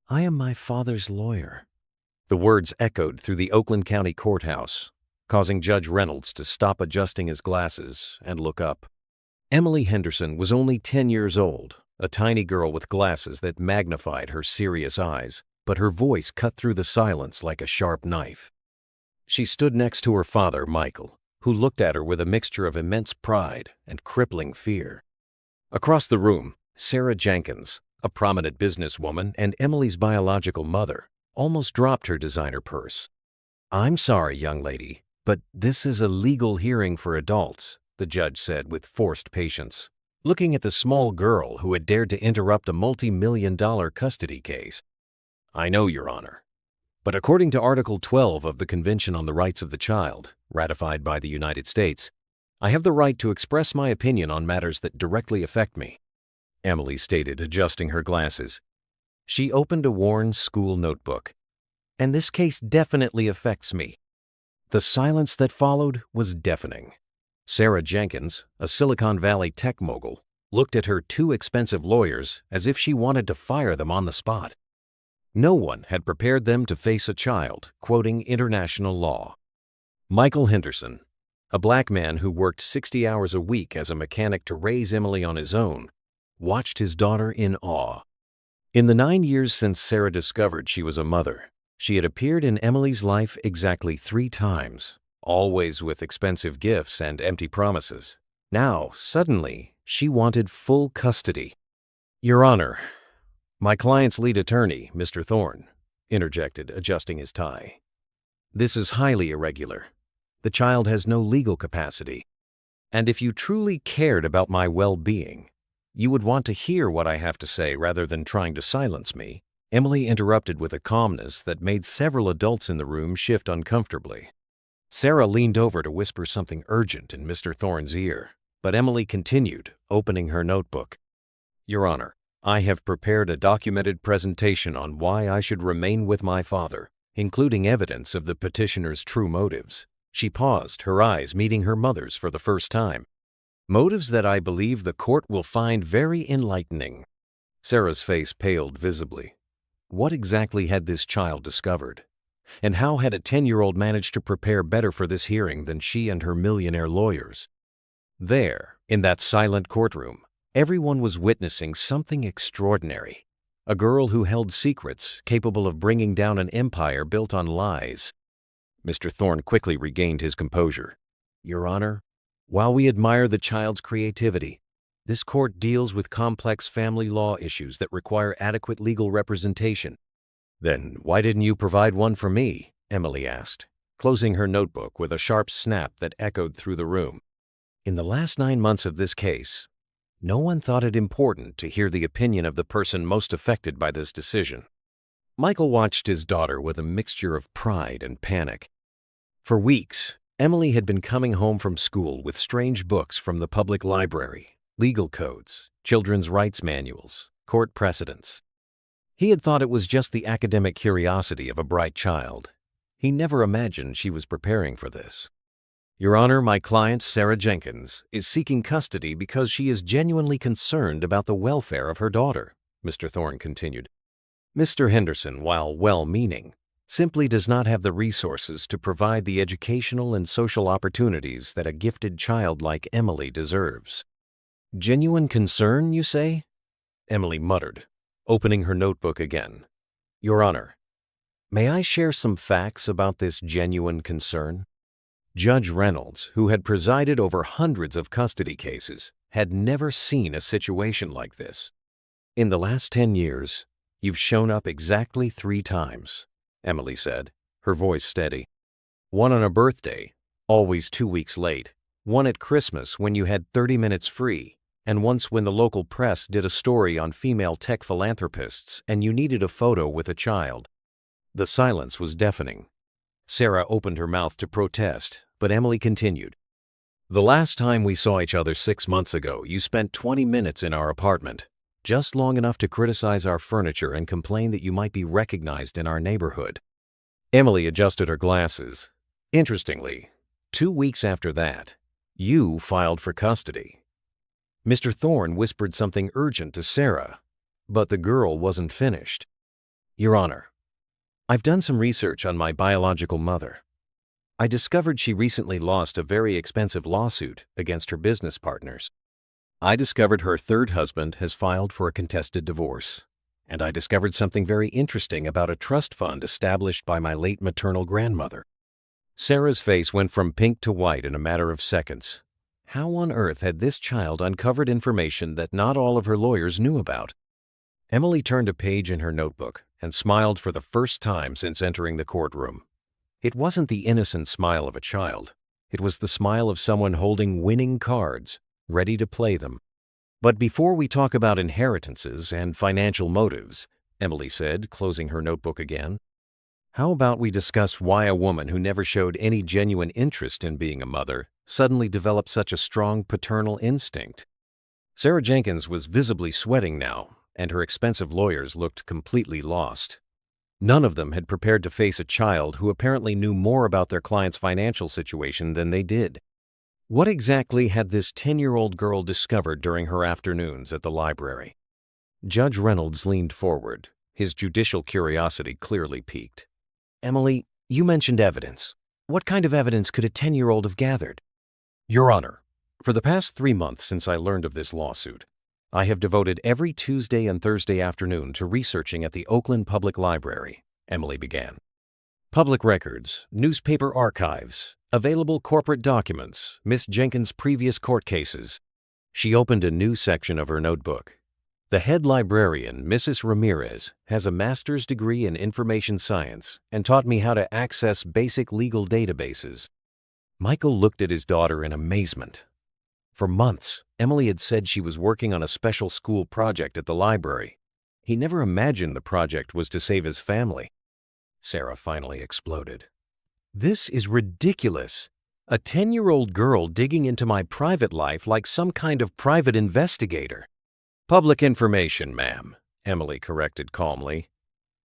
I am my father's lawyer." The words echoed through the Oakland County Courthouse, causing Judge Reynolds to stop adjusting his glasses and look up. Emily Henderson was only 10 years old, a tiny girl with glasses that magnified her serious eyes, but her voice cut through the silence like a sharp knife. She stood next to her father, Michael, who looked at her with a mixture of immense pride and crippling fear. Across the room, Sarah Jenkins, a prominent businesswoman and Emily's biological mother, almost dropped her designer purse. "I'm sorry, young lady, but this is a legal hearing for adults," the judge said with forced patience, looking at the small girl who had dared to interrupt a multi-million-dollar custody case. "I know, Your Honor. But according to Article 12 of the Convention on the Rights of the Child, ratified by the United States, I have the right to express my opinion on matters that directly affect me," Emily stated, adjusting her glasses. She opened a worn school notebook. "And this case definitely affects me." The silence that followed was deafening. Sarah Jenkins, a Silicon Valley tech mogul, looked at her two expensive lawyers as if she wanted to fire them on the spot. No one had prepared them to face a child quoting international law. Michael Henderson, a black man who worked 60 hours a week as a mechanic to raise Emily on his own, watched his daughter in awe. In the 9 years since Sarah discovered she was a mother, she had appeared in Emily's life exactly 3 times, always with expensive gifts and empty promises. Now, suddenly, she wanted full custody. "Your Honor," my client's lead attorney, Mr. Thorne, interjected, adjusting his tie. "This is highly irregular. The child has no legal capacity. And if you truly cared about my well-being, you would want to hear what I have to say rather than trying to silence me," Emily interrupted with a calmness that made several adults in the room shift uncomfortably. Sarah leaned over to whisper something urgent in Mr. Thorne's ear, but Emily continued, opening her notebook. "Your Honor, I have prepared a documented presentation on why I should remain with my father, including evidence of the petitioner's true motives." She paused, her eyes meeting her mother's for the first time. "Motives that I believe the court will find very enlightening." Sarah's face paled visibly. What exactly had this child discovered? And how had a 10-year-old managed to prepare better for this hearing than she and her millionaire lawyers? There, in that silent courtroom, everyone was witnessing something extraordinary. A girl who held secrets capable of bringing down an empire built on lies. Mr. Thorne quickly regained his composure. "Your Honor, while we admire the child's creativity, this court deals with complex family law issues that require adequate legal representation." "Then why didn't you provide one for me?" Emily asked, closing her notebook with a sharp snap that echoed through the room. "In the last 9 months of this case, no one thought it important to hear the opinion of the person most affected by this decision." Michael watched his daughter with a mixture of pride and panic. For weeks, Emily had been coming home from school with strange books from the public library, legal codes, children's rights manuals, court precedents. He had thought it was just the academic curiosity of a bright child. He never imagined she was preparing for this. "Your Honor, my client, Sarah Jenkins, is seeking custody because she is genuinely concerned about the welfare of her daughter," Mr. Thorne continued. "Mr. Henderson, while well-meaning, simply does not have the resources to provide the educational and social opportunities that a gifted child like Emily deserves." "Genuine concern, you say?" Emily muttered, opening her notebook again. "Your Honor, may I share some facts about this genuine concern?" Judge Reynolds, who had presided over hundreds of custody cases, had never seen a situation like this. "In the last 10 years, you've shown up exactly 3 times, Emily said, her voice steady. "One on a birthday, always 2 weeks late, one at Christmas when you had 30 minutes free, and once when the local press did a story on female tech philanthropists and you needed a photo with a child." The silence was deafening. Sarah opened her mouth to protest, but Emily continued. "The last time we saw each other 6 months ago, you spent 20 minutes in our apartment, just long enough to criticize our furniture and complain that you might be recognized in our neighborhood." Emily adjusted her glasses. "Interestingly, 2 weeks after that, you filed for custody." Mr. Thorne whispered something urgent to Sarah, but the girl wasn't finished. Your Honor, I've done some research on my biological mother. I discovered she recently lost a very expensive lawsuit against her business partners. I discovered her third husband has filed for a contested divorce. And I discovered something very interesting about a trust fund established by my late maternal grandmother. Sarah's face went from pink to white in a matter of seconds. How on earth had this child uncovered information that not all of her lawyers knew about? Emily turned a page in her notebook and smiled for the first time since entering the courtroom. It wasn't the innocent smile of a child. It was the smile of someone holding winning cards, ready to play them. But before we talk about inheritances and financial motives, Emily said, closing her notebook again, how about we discuss why a woman who never showed any genuine interest in being a mother suddenly developed such a strong paternal instinct? Sarah Jenkins was visibly sweating now, and her expensive lawyers looked completely lost. None of them had prepared to face a child who apparently knew more about their client's financial situation than they did. What exactly had this 10-year-old girl discovered during her afternoons at the library? Judge Reynolds leaned forward, his judicial curiosity clearly piqued. Emily, you mentioned evidence. What kind of evidence could a 10-year-old have gathered? Your Honor, for the past 3 months since I learned of this lawsuit, I have devoted every Tuesday and Thursday afternoon to researching at the Oakland Public Library, Emily began. Public records, newspaper archives, available corporate documents, Miss Jenkins' previous court cases. She opened a new section of her notebook. The head librarian, Mrs. Ramirez, has a master's degree in information science and taught me how to access basic legal databases. Michael looked at his daughter in amazement. For months, Emily had said she was working on a special school project at the library. He never imagined the project was to save his family. Sarah finally exploded. This is ridiculous. A 10-year-old girl digging into my private life like some kind of private investigator. Public information, ma'am, Emily corrected calmly.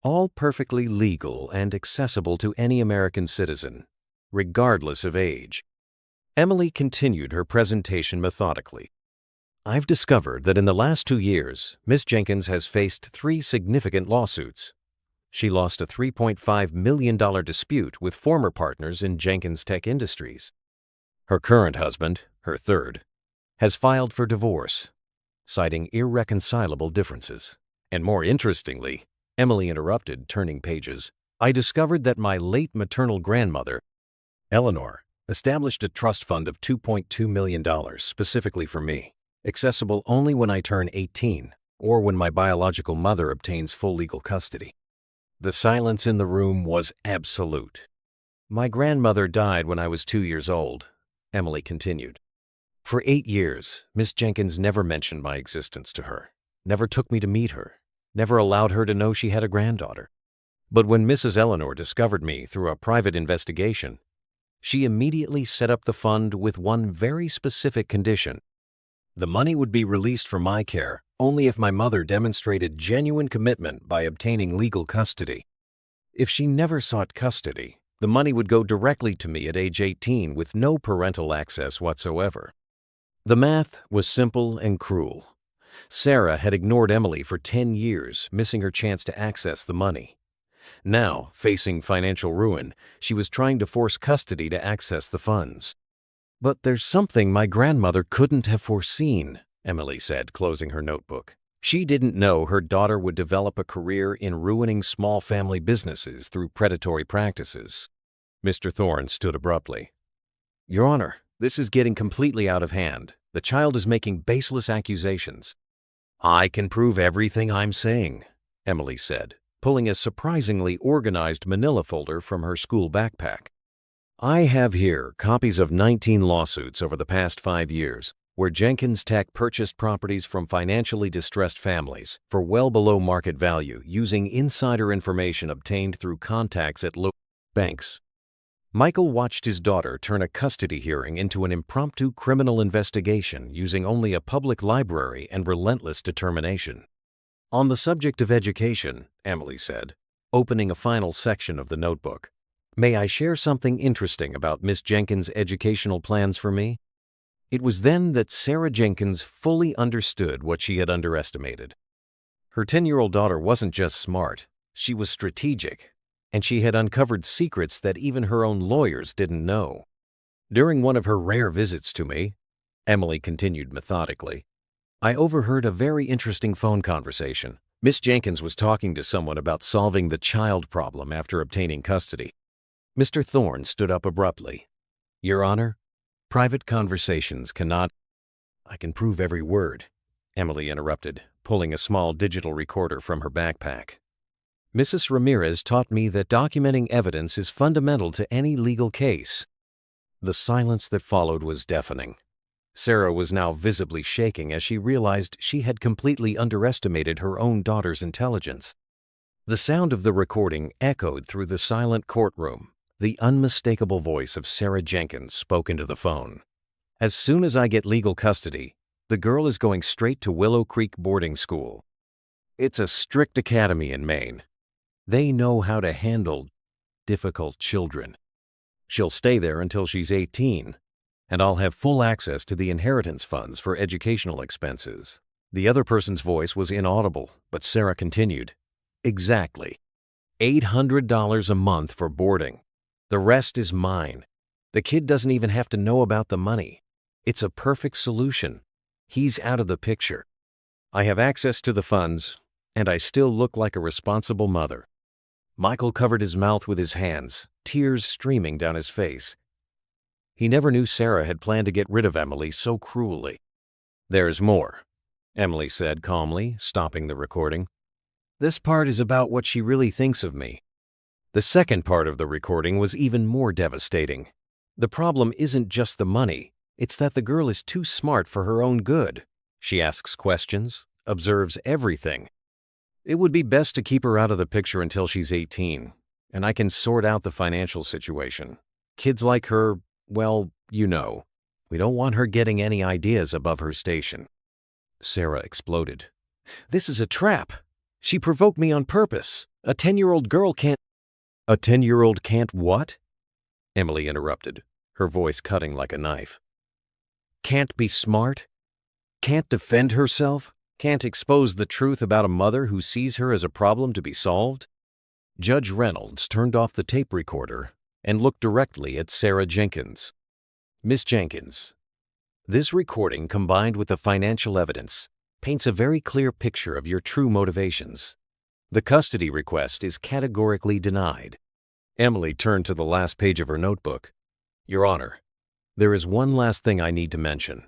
All perfectly legal and accessible to any American citizen, regardless of age. Emily continued her presentation methodically. I've discovered that in the last 2 years, Miss Jenkins has faced 3 significant lawsuits. She lost a $3.5 million dispute with former partners in Jenkins Tech Industries. Her current husband, her third, has filed for divorce, citing irreconcilable differences. And more interestingly, Emily interrupted, turning pages, I discovered that my late maternal grandmother, Eleanor, established a trust fund of $2.2 million specifically for me, accessible only when I turn 18 or when my biological mother obtains full legal custody. The silence in the room was absolute. My grandmother died when I was 2 years old, Emily continued. For 8 years, Miss Jenkins never mentioned my existence to her, never took me to meet her, never allowed her to know she had a granddaughter. But when Mrs. Eleanor discovered me through a private investigation, she immediately set up the fund with one very specific condition. The money would be released for my care only if my mother demonstrated genuine commitment by obtaining legal custody. If she never sought custody, the money would go directly to me at age 18 with no parental access whatsoever. The math was simple and cruel. Sarah had ignored Emily for 10 years, missing her chance to access the money. Now, facing financial ruin, she was trying to force custody to access the funds. But there's something my grandmother couldn't have foreseen, Emily said, closing her notebook. She didn't know her daughter would develop a career in ruining small family businesses through predatory practices. Mr. Thorne stood abruptly. Your Honor, this is getting completely out of hand. The child is making baseless accusations. I can prove everything I'm saying, Emily said, pulling a surprisingly organized manila folder from her school backpack. I have here copies of 19 lawsuits over the past 5 years, where Jenkins Tech purchased properties from financially distressed families for well below market value using insider information obtained through contacts at local banks. Michael watched his daughter turn a custody hearing into an impromptu criminal investigation using only a public library and relentless determination. On the subject of education, Emily said, opening a final section of the notebook, may I share something interesting about Miss Jenkins' educational plans for me? It was then that Sarah Jenkins fully understood what she had underestimated. Her 10-year-old daughter wasn't just smart, She was strategic, and she had uncovered secrets that even her own lawyers didn't know. During one of her rare visits to me, Emily continued methodically, I overheard a very interesting phone conversation. Miss Jenkins was talking to someone about solving the child problem after obtaining custody. Mr. Thorne stood up abruptly. Your Honor, private conversations cannot— I can prove every word, Emily interrupted, pulling a small digital recorder from her backpack. Mrs. Ramirez taught me that documenting evidence is fundamental to any legal case. The silence that followed was deafening. Sarah was now visibly shaking as she realized she had completely underestimated her own daughter's intelligence. The sound of the recording echoed through the silent courtroom. The unmistakable voice of Sarah Jenkins spoke into the phone. As soon as I get legal custody, the girl is going straight to Willow Creek boarding school. It's a strict academy in Maine. They know how to handle difficult children. She'll stay there until she's 18. And I'll have full access to the inheritance funds for educational expenses. The other person's voice was inaudible, but Sarah continued. Exactly. $800 a month for boarding. The rest is mine. The kid doesn't even have to know about the money. It's a perfect solution. He's out of the picture. I have access to the funds, and I still look like a responsible mother. Michael covered his mouth with his hands, tears streaming down his face. He never knew Sarah had planned to get rid of Emily so cruelly. There's more, Emily said calmly, stopping the recording. This part is about what she really thinks of me. The second part of the recording was even more devastating. The problem isn't just the money, it's that the girl is too smart for her own good. She asks questions, observes everything. It would be best to keep her out of the picture until she's 18, and I can sort out the financial situation. Kids like her, well, you know, we don't want her getting any ideas above her station. Sarah exploded. This is a trap. She provoked me on purpose. A 10-year-old girl can't— A 10-year-old can't what? Emily interrupted, her voice cutting like a knife. Can't be smart? Can't defend herself? Can't expose the truth about a mother who sees her as a problem to be solved? Judge Reynolds turned off the tape recorder and looked directly at Sarah Jenkins. Miss Jenkins, this recording, combined with the financial evidence, paints a very clear picture of your true motivations. The custody request is categorically denied. Emily turned to the last page of her notebook. Your Honor, there is one last thing I need to mention.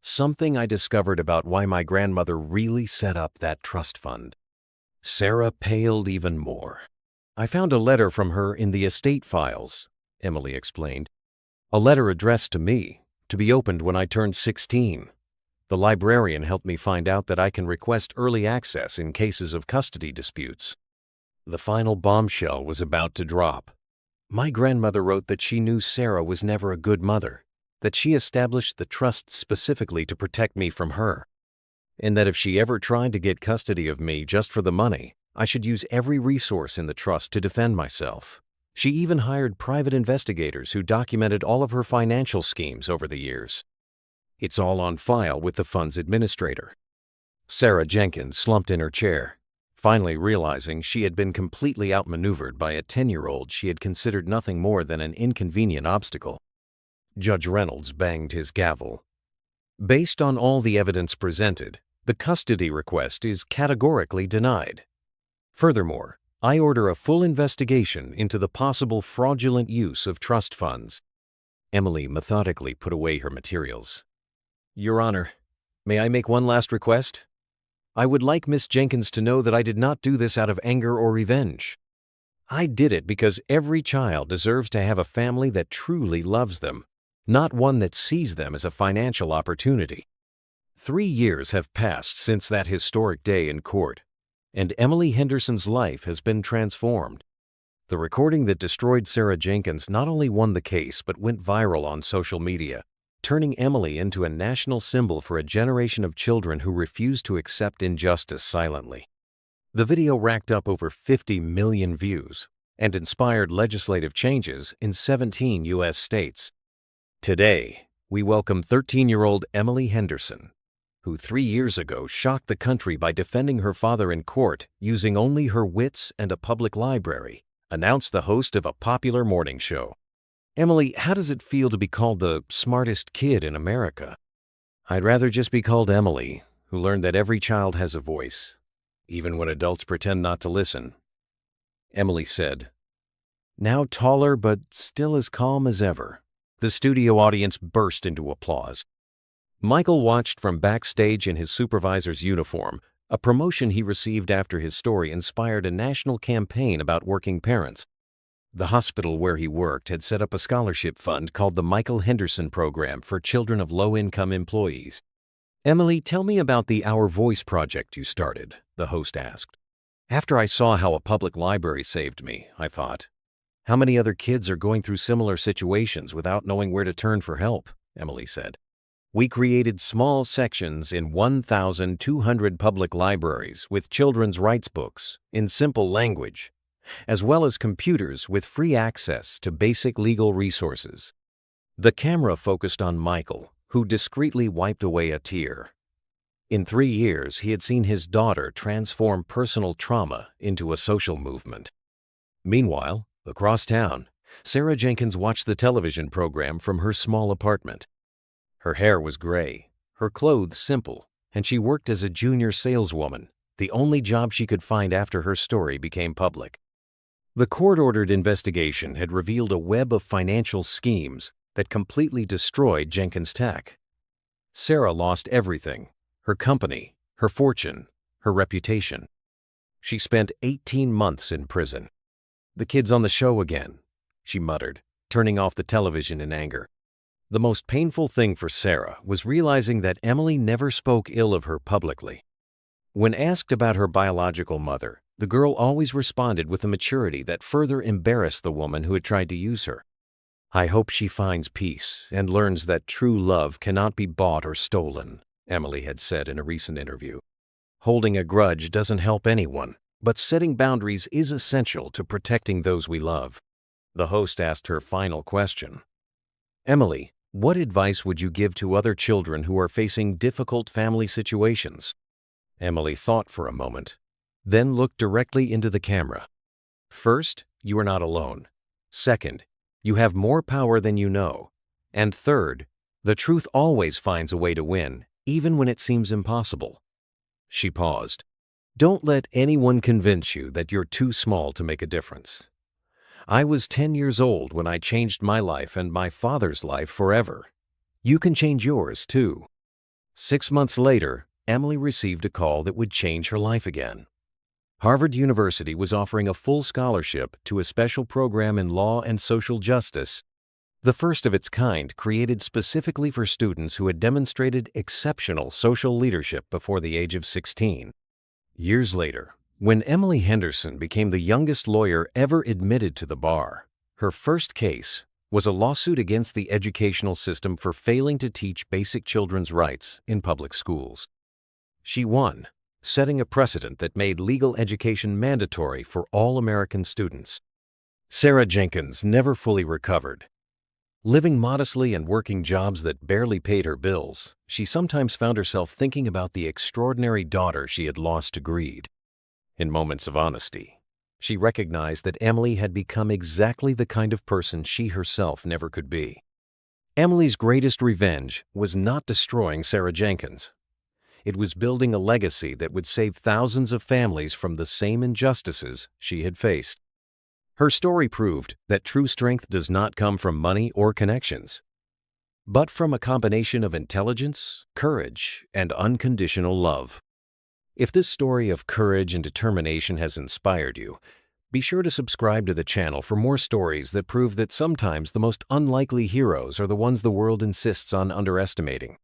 Something I discovered about why my grandmother really set up that trust fund. Sarah paled even more. I found a letter from her in the estate files, Emily explained. A letter addressed to me, to be opened when I turned 16. The librarian helped me find out that I can request early access in cases of custody disputes. The final bombshell was about to drop. My grandmother wrote that she knew Sarah was never a good mother, that she established the trust specifically to protect me from her, and that if she ever tried to get custody of me just for the money, I should use every resource in the trust to defend myself. She even hired private investigators who documented all of her financial schemes over the years. It's all on file with the fund's administrator. Sarah Jenkins slumped in her chair, finally realizing she had been completely outmaneuvered by a 10-year-old she had considered nothing more than an inconvenient obstacle. Judge Reynolds banged his gavel. Based on all the evidence presented, the custody request is categorically denied. Furthermore, I order a full investigation into the possible fraudulent use of trust funds. Emily methodically put away her materials. Your Honor, may I make one last request? I would like Miss Jenkins to know that I did not do this out of anger or revenge. I did it because every child deserves to have a family that truly loves them, not one that sees them as a financial opportunity. 3 years have passed since that historic day in court, and Emily Henderson's life has been transformed. The recording that destroyed Sarah Jenkins not only won the case but went viral on social media, turning Emily into a national symbol for a generation of children who refuse to accept injustice silently. The video racked up over 50 million views and inspired legislative changes in 17 U.S. states. Today, we welcome 13-year-old Emily Henderson, who 3 years ago shocked the country by defending her father in court using only her wits and a public library, announced the host of a popular morning show. Emily, how does it feel to be called the smartest kid in America? I'd rather just be called Emily, who learned that every child has a voice, even when adults pretend not to listen. Emily said, now taller but still as calm as ever. The studio audience burst into applause. Michael watched from backstage in his supervisor's uniform, a promotion he received after his story inspired a national campaign about working parents. The hospital where he worked had set up a scholarship fund called the Emily Henderson Program for children of low-income employees. Emily, tell me about the Our Voice project you started, the host asked. After I saw how a public library saved me, I thought, how many other kids are going through similar situations without knowing where to turn for help, Emily said. We created small sections in 1,200 public libraries with children's rights books in simple language, as well as computers with free access to basic legal resources. The camera focused on Michael, who discreetly wiped away a tear. In 3 years, he had seen his daughter transform personal trauma into a social movement. Meanwhile, across town, Sarah Jenkins watched the television program from her small apartment. Her hair was gray, her clothes simple, and she worked as a junior saleswoman, the only job she could find after her story became public. The court-ordered investigation had revealed a web of financial schemes that completely destroyed Jenkins' tech. Sarah lost everything, her company, her fortune, her reputation. She spent 18 months in prison. The kid's on the show again, she muttered, turning off the television in anger. The most painful thing for Sarah was realizing that Emily never spoke ill of her publicly. When asked about her biological mother, the girl always responded with a maturity that further embarrassed the woman who had tried to use her. I hope she finds peace and learns that true love cannot be bought or stolen, Emily had said in a recent interview. Holding a grudge doesn't help anyone, but setting boundaries is essential to protecting those we love. The host asked her final question. Emily, what advice would you give to other children who are facing difficult family situations? Emily thought for a moment, then looked directly into the camera. First, you are not alone. Second, you have more power than you know. And third, the truth always finds a way to win, even when it seems impossible. She paused. Don't let anyone convince you that you're too small to make a difference. I was 10 years old when I changed my life and my father's life forever. You can change yours, too. 6 months later, Emily received a call that would change her life again. Harvard University was offering a full scholarship to a special program in law and social justice, the first of its kind created specifically for students who had demonstrated exceptional social leadership before the age of 16. Years later, when Emily Henderson became the youngest lawyer ever admitted to the bar, her first case was a lawsuit against the educational system for failing to teach basic children's rights in public schools. She won, setting a precedent that made legal education mandatory for all American students. Sarah Jenkins never fully recovered. Living modestly and working jobs that barely paid her bills, she sometimes found herself thinking about the extraordinary daughter she had lost to greed. In moments of honesty, she recognized that Emily had become exactly the kind of person she herself never could be. Emily's greatest revenge was not destroying Sarah Jenkins. It was building a legacy that would save thousands of families from the same injustices she had faced. Her story proved that true strength does not come from money or connections, but from a combination of intelligence, courage, and unconditional love. If this story of courage and determination has inspired you, be sure to subscribe to the channel for more stories that prove that sometimes the most unlikely heroes are the ones the world insists on underestimating.